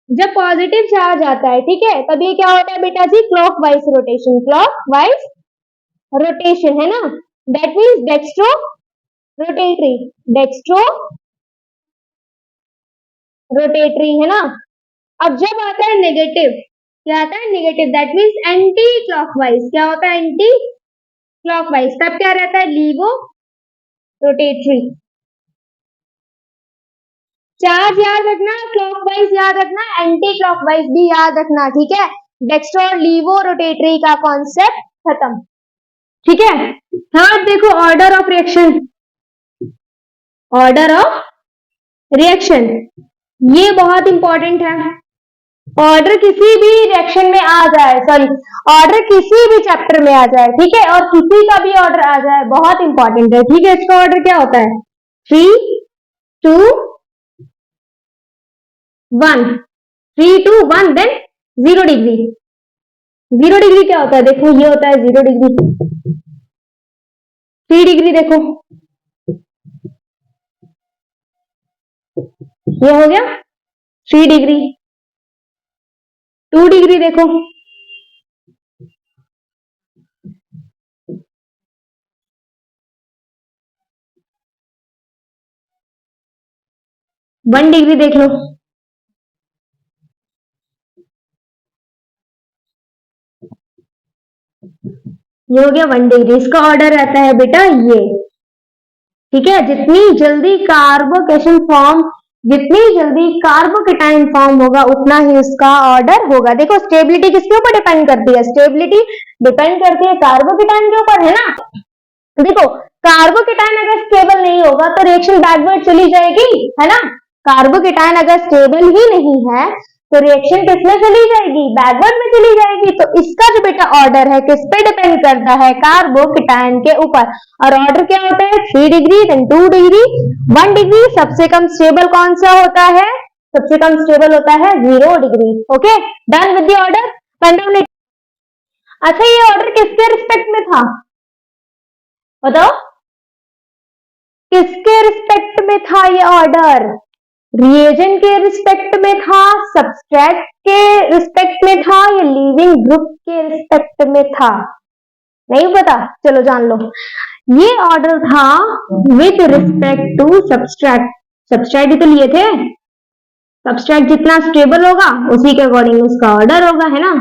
जब पॉजिटिव चार्ज आता है, ठीक है, तब ये क्या होता है बेटा जी? क्लॉकवाइज रोटेशन, क्लॉकवाइज रोटेशन, है ना? That means dextro rotatory, dextro rotatory, है ना? अब जब आता है नेगेटिव, क्या आता है? Negative, that means anti clockwise. क्या होता है? Anti clockwise. तब क्या रहता है? लीवो रोटेटरी। चार्ज याद रखना, क्लॉकवाइज याद रखना, एंटी क्लॉकवाइज भी याद रखना, ठीक है? डेक्स्ट्रो और लीवो रोटेटरी का कॉन्सेप्ट खत्म, ठीक है? थर्ड देखो, order of reaction, order of reaction, ये बहुत इंपॉर्टेंट है। ऑर्डर किसी भी रिएक्शन में आ जाए, सॉरी, ऑर्डर किसी भी चैप्टर में आ जाए, ठीक है, और किसी का भी ऑर्डर आ जाए, बहुत इंपॉर्टेंट है, ठीक है? इसका ऑर्डर क्या होता है? 3, 2, 1, 3, 2, 1, देन 0 डिग्री। 0 डिग्री क्या होता है? देखो, ये होता है 0 डिग्री। 3 डिग्री देखो, ये हो गया 3 डिग्री। 2 डिग्री देखो, वन डिग्री देख लो, ये हो गया 1 डिग्री। इसका ऑर्डर रहता है बेटा ये, ठीक है? जितनी जल्दी कार्बोकेटाइन फॉर्म होगा, उतना ही उसका ऑर्डर होगा। देखो, स्टेबिलिटी किसके ऊपर डिपेंड करती है? स्टेबिलिटी डिपेंड करती है कार्बोकेटाइन के ऊपर, है ना? देखो, कार्बोकेटाइन अगर स्टेबल नहीं होगा तो रिएक्शन बैकवर्ड चली जाएगी, है ना? कार्बोकेटाइन अगर स्टेबल ही नहीं है तो रिएक्शन किसमें चली जाएगी? बैकवर्ड में चली जाएगी। तो इसका जो बेटा ऑर्डर है किस पे डिपेंड करता है? कार्बोकेटाइन के ऊपर। और ऑर्डर क्या होता है? 3 डिग्री, देन 2 डिग्री, 1 डिग्री। सबसे कम स्टेबल कौन सा होता है? सबसे कम स्टेबल होता है 0 degree. Okay, done with the order. अच्छा, ये ऑर्डर किसके रिस्पेक्ट में था? बताओ, किसके रिस्पेक्ट में था ये ऑर्डर? रिएजेंट के रिस्पेक्ट में था, सब्सट्रैक्ट के रिस्पेक्ट में था, या लिविंग ग्रुप के रिस्पेक्ट में था? नहीं पता? चलो जान लो। ये ऑर्डर था with respect to substrate. Substrate ही तो लिए थे। सब्सट्रैक्ट जितना स्टेबल होगा उसी के अकॉर्डिंग उसका ऑर्डर होगा, है ना?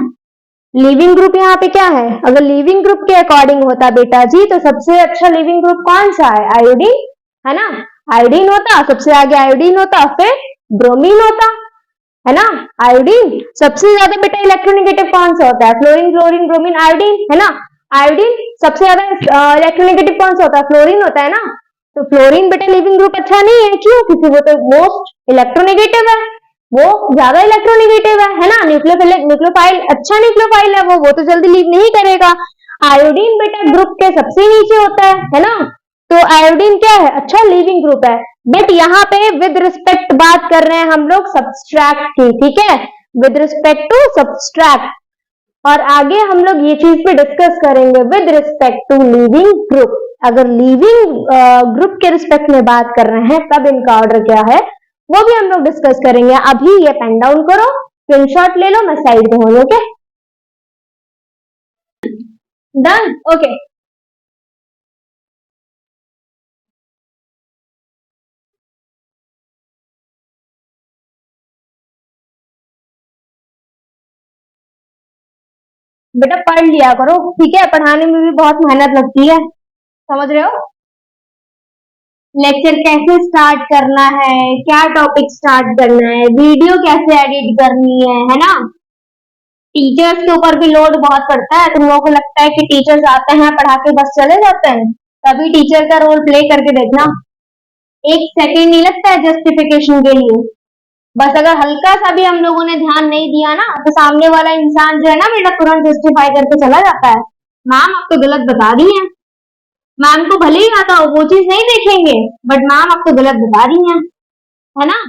लिविंग ग्रुप यहाँ पे क्या है? अगर लिविंग ग्रुप के अकॉर्डिंग होता बेटा जी, तो सबसे अच्छा लिविंग ग्रुप कौन सा है? आयोडीन, है ना? आयोडीन होता, सबसे आगे आयोडीन होता, फिर ब्रोमीन होता, है ना? आयोडीन। सबसे ज्यादा बेटा इलेक्ट्रोनेगेटिव कौन सा होता है? फ्लोरीन, क्लोरीन, ब्रोमीन, आयोडीन, है ना? आयोडीन। सबसे ज्यादा इलेक्ट्रोनेगेटिव कौन सा होता है? फ्लोरीन होता है ना? तो फ्लोरीन बेटा लिविंग ग्रुप अच्छा नहीं है, क्यों? क्योंकि वो तो मोस्ट इलेक्ट्रोनेगेटिव है, वो ज्यादा इलेक्ट्रोनेगेटिव है ना? न्यूक्लियोफाइल, अच्छा न्यूक्लियोफाइल है वो तो जल्दी लीव नहीं करेगा। आयोडीन बेटा ग्रुप के सबसे नीचे होता है ना? तो आयोडीन क्या है? अच्छा लीविंग ग्रुप है। बट यहाँ पे विद रिस्पेक्ट बात कर रहे हैं हम लोग सब्सट्रैक्ट की, ठीक है? With respect to substrate. और आगे हम लोग ये चीज पे डिस्कस करेंगे with respect to living group. अगर लिविंग ग्रुप के रिस्पेक्ट में बात कर रहे हैं तब इनका ऑर्डर क्या है वो भी हम लोग डिस्कस करेंगे। अभी ये पेन डाउन करो, स्क्रीनशॉट ले लो, मैं साइड में हूँ। Okay, done. ओके, बेटा पढ़ लिया करो, ठीक है? पढ़ाने में भी बहुत मेहनत लगती है, समझ रहे हो? लेक्चर कैसे स्टार्ट करना है, क्या टॉपिक स्टार्ट करना है, वीडियो कैसे एडिट करनी है ना? टीचर्स के ऊपर भी लोड बहुत पड़ता है। तुम लोगों को लगता है कि टीचर्स आते हैं पढ़ा के बस चले जाते हैं, तभी टीचर का रोल प्ले करके देखना। एक सेकंड नहीं लगता है जस्टिफिकेशन के लिए। बस अगर हल्का सा भी हम लोगों ने ध्यान नहीं दिया ना तो सामने वाला इंसान जो है ना बेटा तुरंत जस्टिफाई करके चला जाता है। मैम आप तो गलत बता रही हैं, मैम को भले ही आता हो वो चीज नहीं देखेंगे, बट मैम आप तो गलत बता रही हैं, है ना?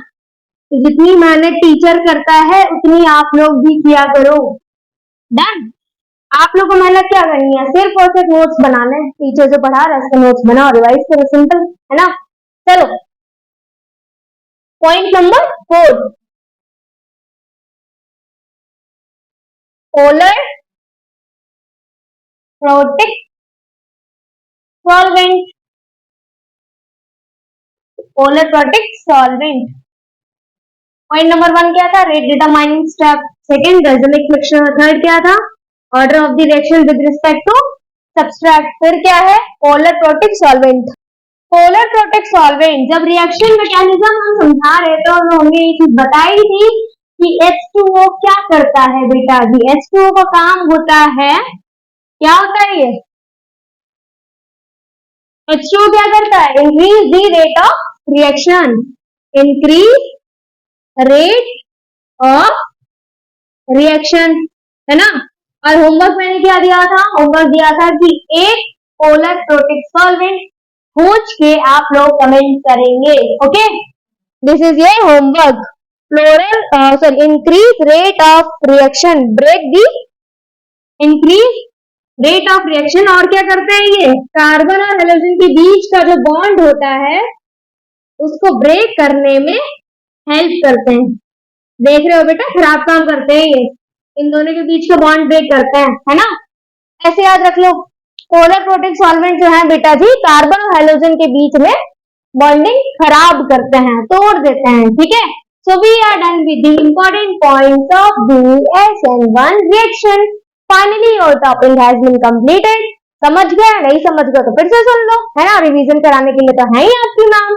तो जितनी मेहनत टीचर करता है उतनी आप लोग भी किया करो। डन। आप लोग को मेहनत क्या करनी है, सिर्फ और सिर्फ नोट्स बनाना है। टीचर जो पढ़ा रहा है उसका नोट्स बनाओ, रिवाइज करो, सिंपल है ना। चलो point number 4, polar protic solvent. Polar protic solvent. Point number 1 क्या था, रेट डिटरमाइनिंग स्टेप। सेकंड रेजोनिक फ्रिक्शन। थर्ड क्या था, order of the reaction with respect to substrate. फिर क्या है, polar protic solvent. Polar protic solvent, जब रिएक्शन मैकेनिज्म हम समझा रहे थे और हमने ये चीज बताई थी कि H2O क्या करता है बेटा जी। H2O का काम होता है, क्या होता है ये, H2O क्या करता है, increase the rate of reaction, increase rate of reaction, है ना। और होमवर्क मैंने क्या दिया था, होमवर्क दिया था कि एक पोलर प्रोटिक सॉल्वेंट खोज के आप लोग कमेंट करेंगे। ओके, दिस इज ये homework. Floral sorry increase rate of reaction, break the increase rate of reaction. और क्या करते हैं ये, कार्बन और हेलोजन के बीच का जो बॉन्ड होता है उसको ब्रेक करने में हेल्प करते हैं। देख रहे हो बेटा, खराब काम करते हैं ये, इन दोनों के बीच का बॉन्ड ब्रेक करते हैं, है ना। ऐसे याद रख लो, पोलर प्रोटिक सॉल्वेंट जो है बेटा जी, कार्बन और हाइड्रोजन के बीच में बॉन्डिंग खराब करते हैं, तोड़ देते हैं, ठीक है। So we are done with the important points of the SN1 reaction. Finally your topic has been completed. समझ गए, नहीं समझ गए तो फिर से सुन लो, है ना, रिवीजन कराने के लिए तो है ही आपकी मैम।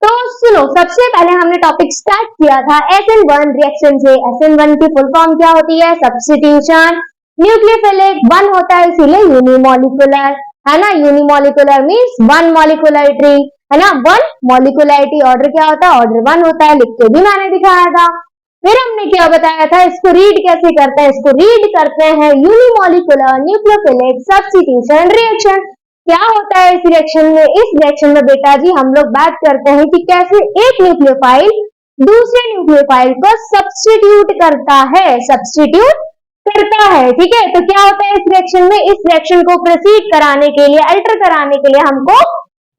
तो सुनो, सबसे पहले हमने टॉपिक स्टार्ट किया था SN1 रिएक्शन से। SN1 की फुल फॉर्म क्या होती है, सब्स्टिट्यूशन। न्यूक्लियोफिलिक 1 होता है इसीलिए यूनिमोलिकुलर, है ना। यूनिमोलिकुलर मींस 1 मॉलिक्यूलरिटी, है ना। 1 मॉलिक्यूलरिटी ऑर्डर क्या होता है, ऑर्डर 1 होता है, लिख के भी मैंने दिखाया था। फिर हमने क्या बताया था, इसको रीड कैसे करते हैं, इसको रीड करते हैं यूनिमोलिकुलर न्यूक्लियोफिलिक सब्स्टिट्यूशन रिएक्शन। क्या होता है इस रिएक्शन में, इस रिएक्शन में बेटा जी हम लोग बात करते हैं कि कैसे एक न्यूक्लियोफाइल दूसरे न्यूक्लियोफाइल को सब्स्टिट्यूट करता है, सब्स्टिट्यूट करता है, ठीक है। तो क्या होता है इस रिएक्शन में, इस रिएक्शन को प्रोसीड कराने के लिए, अल्टर कराने के लिए हमको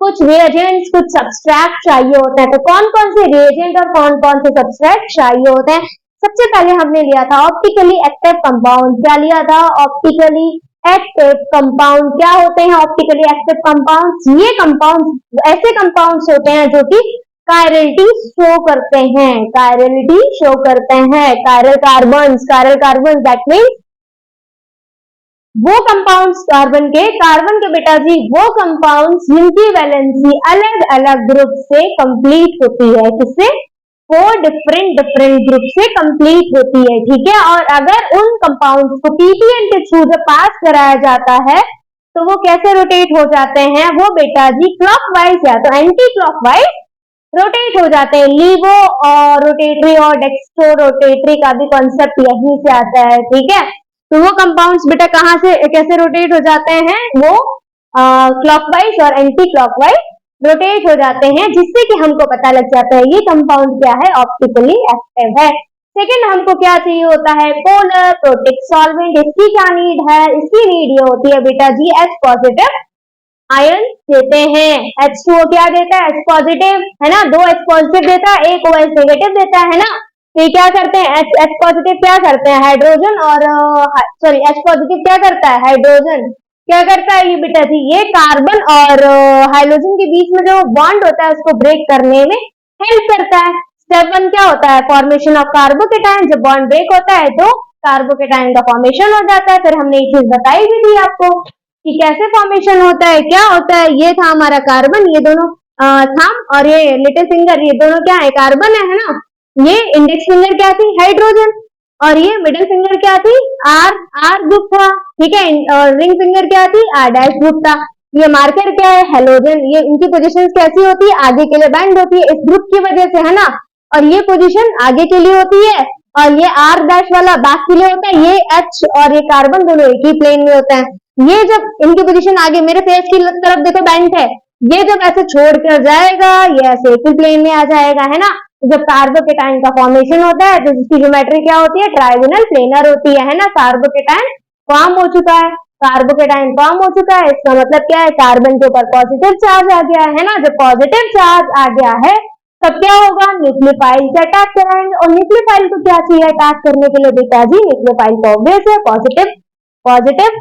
कुछ रिएजेंट्स, कुछ सब्सट्रैक्ट चाहिए होते हैं। तो कौन कौन से रिएजेंट और कौन कौन से सब्सट्रैक्ट चाहिए होते हैं। सबसे पहले हमने लिया था ऑप्टिकली एक्टिव कंपाउंड। क्या लिया था, ऑप्टिकली एक्टिव कंपाउंड। क्या होते हैं ऑप्टिकली एक्टिव कंपाउंड्स, ये कंपाउंड्स ऐसे कंपाउंड्स होते हैं जो कि कायरलिटी शो करते हैं, कायरलिटी शो करते हैं। कायरल कार्बन दैट मीन्स वो कंपाउंड्स कार्बन के बेटा जी वो कंपाउंड्स जिनकी वैलेंसी अलग अलग ग्रुप से कंप्लीट होती है, किससे, 4 डिफरेंट ग्रुप से कंप्लीट होती है, ठीक है। और अगर उन कंपाउंड्स को पीपीएन के थ्रू जब पास कराया जाता है तो वो कैसे रोटेट हो जाते हैं, वो बेटा जी क्लॉकवाइज या तो एंटी क्लॉकवाइज रोटेट हो जाते हैं। लीवो और रोटेटरी और डेक्स्ट्रो रोटेटरी का भी कॉन्सेप्ट यहीं से आता है, ठीक है। तो वो कंपाउंड्स बेटा कहां से कैसे रोटेट हो जाते हैं, वो क्लॉकवाइज और एंटी क्लॉकवाइज रोटेट हो जाते हैं, जिससे कि हमको पता लग जाता है ये कंपाउंड क्या है, ऑप्टिकली एक्टिव है। सेकंड हमको क्या चाहिए होता है, पोलर प्रोटिक सॉल्वेंट। इसकी क्या नीड है, इसकी नीड ये होती है बेटा जी H पॉजिटिव आयन देते हैं। H2O क्या देता है, H पॉजिटिव, है ना, 2 H पॉजिटिव देता है, 1 OH नेगेटिव देता है ना। तो क्या करते हैं, H पॉजिटिव क्या करते हैं, हाइड्रोजन और सॉरी H पॉजिटिव क्या करता है, हाइड्रोजन क्या करता है ये बेटा जी, ये कार्बन और हाइड्रोजन के बीच में जो बॉन्ड होता है उसको ब्रेक करने में हेल्प करता है। स्टेप 1 क्या होता है, फॉर्मेशन ऑफ कार्बोकेटायन। जब बॉन्ड ब्रेक होता है तो कार्बोकेटायन का फॉर्मेशन हो जाता है। फिर हमने ये चीज बताई भी थी आपको कि कैसे फॉर्मेशन होता है, क्या होता है। ये था हमारा कार्बन, ये दोनों थंब और ये लिटिल फिंगर, ये दोनों क्या है, कार्बन है ना। ये इंडेक्स फिंगर क्या थी, हाइड्रोजन, और ये मिडिल फिंगर क्या थी, आर ग्रुप था, ठीक है। और रिंग फिंगर क्या थी, आर डैश ग्रुप था। ये मार्कर क्या है, हेलोजन। ये इनकी पोजीशन कैसी होती है, आगे के लिए बैंड होती है इस ग्रुप की वजह से, है ना। और ये पोजीशन आगे के लिए होती है और ये आर डैश वाला बैक के लिए होता है। ये एच और ये कार्बन दोनों एक ही प्लेन में होते हैं। ये जब इनकी पोजीशन आगे मेरे फेस की तरफ देखो बैंड है, ये जब ऐसे छोड़ कर जाएगा ये ऐसे एक ही प्लेन में आ जाएगा, है ना। जब कार्बोकेटाइन का फॉर्मेशन होता है तो इसकी ज्योमेट्री क्या होती है, ट्रायगोनल प्लेनर होती है ना। कार्बोकेटाइन फॉर्म हो चुका है, कार्बोकेटाइन फॉर्म हो चुका है, इसका मतलब क्या है, कार्बन के ऊपर पॉजिटिव चार्ज आ गया है ना। जब पॉजिटिव चार्ज आ गया है तब क्या होगा, न्यूक्लियोफाइल से अटैक कराएंगे। और न्यूक्लियोफाइल को क्या चाहिए अटैक करने के लिए बेटा जी, न्यूक्लियोफाइल को ऑब्वियस है पॉजिटिव पॉजिटिव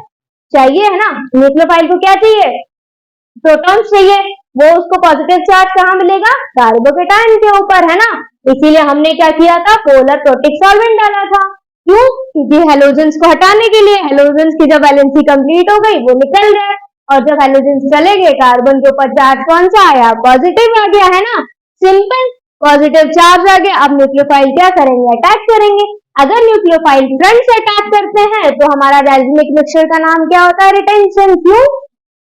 चाहिए है ना। न्यूक्लियोफाइल को क्या चाहिए, प्रोटॉन्स चाहिए, वो उसको पॉजिटिव चार्ज कहाँ मिलेगा, कार्बोकेटाइन के ऊपर है ना। इसीलिए हमने क्या किया था, पोलर प्रोटिक सॉल्वेंट डाला था। क्यों, क्योंकि हेलोजेंस को हटाने के लिए, हेलोजेंस की जब वैलेंसी कंप्लीट हो गई वो निकल गए, और जब हेलोजेंस चले गए कार्बन के ऊपर चार्ज कौन सा आया, पॉजिटिव आ गया है ना। सिंपल, पॉजिटिव चार्ज आ गया। अब न्यूक्लियोफाइल क्या करेंगे, अटैक करेंगे। अगर न्यूक्लियोफाइल फ्रंट से अटैक करते हैं तो हमारा राइजोनिक मिक्सचर का नाम क्या होता है, रिटेंशन। क्यों,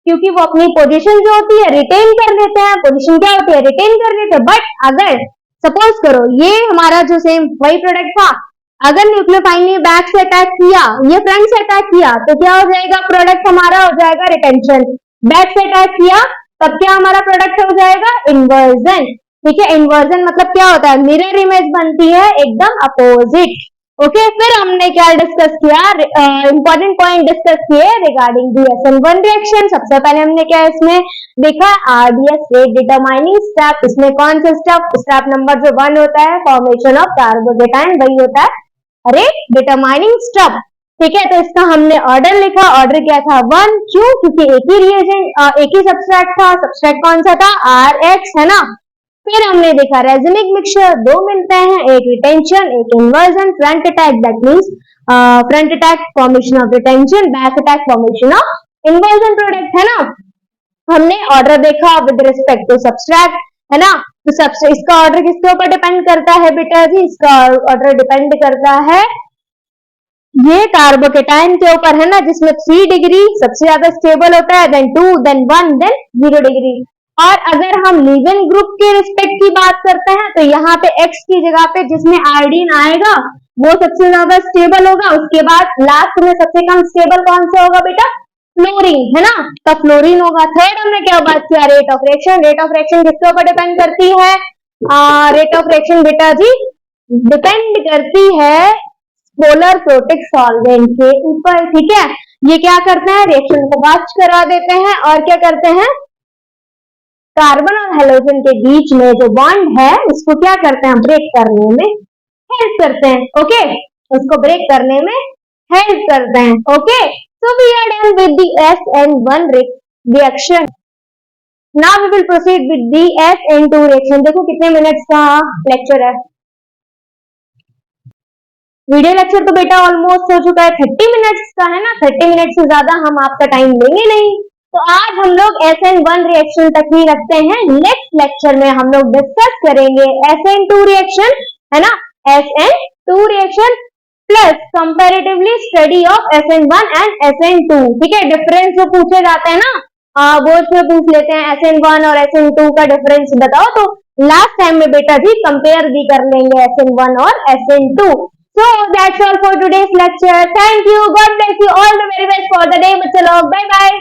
क्योंकि वो अपनी पोजीशन जो होती है रिटेन कर लेते हैं। पोजीशन क्या होती है, रिटेन कर लेते हैं। बट अगर सपोज करो ये हमारा जो सेम वही प्रोडक्ट था, अगर न्यूक्लियोफाइल ने बैक से अटैक किया, ये फ्रंट से अटैक किया, तो क्या हो जाएगा, प्रोडक्ट हमारा हो जाएगा रिटेंशन। बैक से अटैक किया तब क्या हमारा प्रोडक्ट हो जाएगा, इन्वर्जन। ठीक है, इन्वर्जन मतलब क्या होता है, मिरर इमेज बनती है एकदम अपोजिट। ओके, फिर हमने क्या डिस्कस किया, इंपॉर्टेंट पॉइंट डिस्कस किए रिगार्डिंग दी SN1 रिएक्शन। सबसे पहले हमने क्या इसमें देखा, RDS रेट डिटरमाइनिंग स्टेप। इसमें कौन सा स्टेप नंबर जो 1 होता है, फॉर्मेशन ऑफ कार्बोकेटाइन, वही होता है रेट डिटरमाइनिंग स्टेप। ठीक है, तो इसका हमने ऑर्डर लिखा, ऑर्डर क्या था 1। क्यों, क्योंकि एक ही रिएजेंट एक ही सबस्ट्रेट था, सबस्ट्रेट कौन सा था, RH है ना। फिर हमने देखा रेजोनिक मिक्सचर, दो मिलते हैं, एक रिटेंशन एक inversion. Front attack that means front attack formation of retention, back attack formation of inversion product है ना। हमने ऑर्डर देखा विद रिस्पेक्ट टू सबस्ट्रेट है ना। तो इसका ऑर्डर किसके ऊपर डिपेंड करता है बेटा जी, इसका ऑर्डर डिपेंड करता है ये कार्बोकेटाइन के ऊपर है ना, जिसमें 3 डिग्री सबसे ज्यादा स्टेबल होता है, देन 2 देन 1 देन 0 डिग्री। और अगर हम लीविंग ग्रुप के रिस्पेक्ट की बात करते हैं तो यहाँ पे X की जगह पे जिसमें आयोडीन आएगा वो सबसे ज्यादा स्टेबल होगा। उसके बाद लास्ट में सबसे कम स्टेबल कौन सा होगा बेटा, फ्लोरीन है ना, तो फ्लोरीन होगा। थर्ड हमने क्या बात किया, rate of reaction. Rate of reaction किसके ऊपर डिपेंड करती है, रेट ऑफ रिएक्शन बेटा जी डिपेंड करती है पोलर प्रोटिक सॉल्वेंट के ऊपर। ठीक है, ये क्या करते हैं, रिएक्शन को वाच करा देते हैं और क्या करते हैं, कार्बन और हेलोजन के बीच में जो बॉन्ड है उसको क्या करते हैं, ब्रेक करने में हेल्प करते हैं। ओके, उसको ब्रेक करने में हेल्प करते हैं। Okay, so we are done with the SN1 reaction. Now we will proceed with the SN2 reaction. देखो कितने मिनट्स का लेक्चर है, वीडियो लेक्चर तो बेटा ऑलमोस्ट हो चुका है, 30 मिनट्स का है ना। 30 मिनट से ज्यादा हम आपका टाइम लेंगे नहीं। तो आज हम लोग SN1 रिएक्शन तक ही रखते हैं। नेक्स्ट लेक्चर में हम लोग डिस्कस करेंगे SN2 रिएक्शन है ना, SN2 reaction plus comparatively study of SN1 and SN2। ठीक है, डिफरेंस जो पूछे जाते हैं ना बोर्ड में पूछ लेते हैं SN1 और SN2 का डिफरेंस बताओ, तो लास्ट टाइम में बेटा जी कंपेयर भी कर लेंगे SN1 और SN2। So that's all for today's lecture. Thank you. God bless you. All the very best for the day. बच्चे लोग, bye bye.